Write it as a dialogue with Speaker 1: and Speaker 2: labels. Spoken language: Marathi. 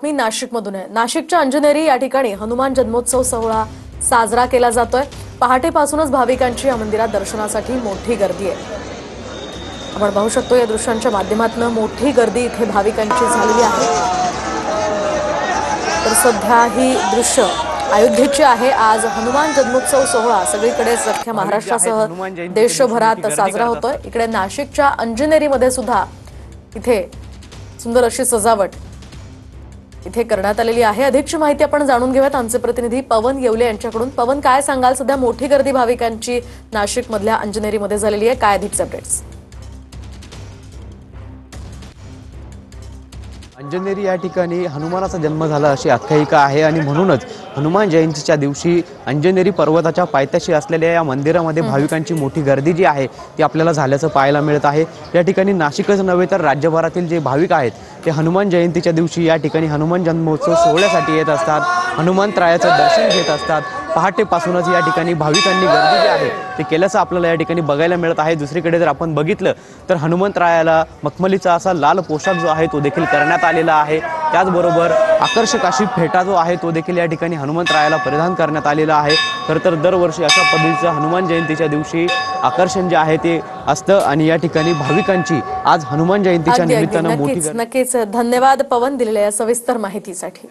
Speaker 1: बातमी नाशिकमधून आहे। नाशिकच्या अंजनेरी या ठिकाणी हनुमान जन्मोत्सव सोहळा साजरा केला जातोय। पहाटेपासूनच भाविकांची या मंदिरात दर्शनासाठी मोठी गर्दी आहे। आपण पाहू शकतो या दृश्यांच्या माध्यमातून मोठी गर्दी इथे भाविकांची झालेली आहे। तर सध्या ही दृश्य अयोध्येची आहे। आज हनुमान जन्मोत्सव सोहळा सगळीकडे अख्ख्या महाराष्ट्रासह देशभरात साजरा होतोय। इकडे नाशिकच्या अंजनेरीमध्ये सुद्धा इथे सुंदर अशी सजावट इथे करण्यात आलेली आहे। अधिकची माहिती आपण जाणून घेऊयात आमचे प्रतिनिधी पवन येवले यांच्याकडून। पवन, काय सांगाल, सध्या मोठी गर्दी भाविकांची नाशिकमधल्या अंजनेरीमध्ये झालेली आहे, काय अधिकचे अपडेट्स?
Speaker 2: अंजनेरी या ठिकाणी हनुमानाचा जन्म झाला अशी आख्यायिका आहे आणि म्हणूनच हनुमान जयंतीच्या दिवशी अंजनेरी पर्वताच्या पायथ्याशी असलेल्या या मंदिरामध्ये भाविकांची मोठी गर्दी जी आहे ती आपल्याला झाल्याचं पाहायला मिळत आहे। या ठिकाणी नाशिकच नव्हे तर राज्यभरातील जे भाविक आहेत ते हनुमान जयंतीच्या दिवशी या ठिकाणी हनुमान जन्मोत्सव सोहळ्यासाठी येत असतात, हनुमंतरायाचं दर्शन घेत असतात। पहाटेपासूनच या ठिकाणी भाविकांनी गर्दी जी आहे ते केल्याचं आपल्याला या ठिकाणी बघायला मिळत आहे। दुसरीकडे जर आपण बघितलं तर हनुमंतरायाला मखमलीचा असा लाल पोशाख जो आहे तो देखील करण्यात आलेला आहे। त्याचबरोबर आकर्षक अशी फेटा जो आहे तो देखील या ठिकाणी हनुमंतरायाला परिधान करण्यात आलेला आहे। तर दरवर्षी अशा पद्धतीचं हनुमान जयंतीच्या दिवशी आकर्षण जे आहे ते असतं आणि या ठिकाणी भाविकांची आज हनुमान जयंतीच्या निमित्तानं मोठी
Speaker 1: नक्कीच धन्यवाद पवन दिलेल्या या सविस्तर माहितीसाठी।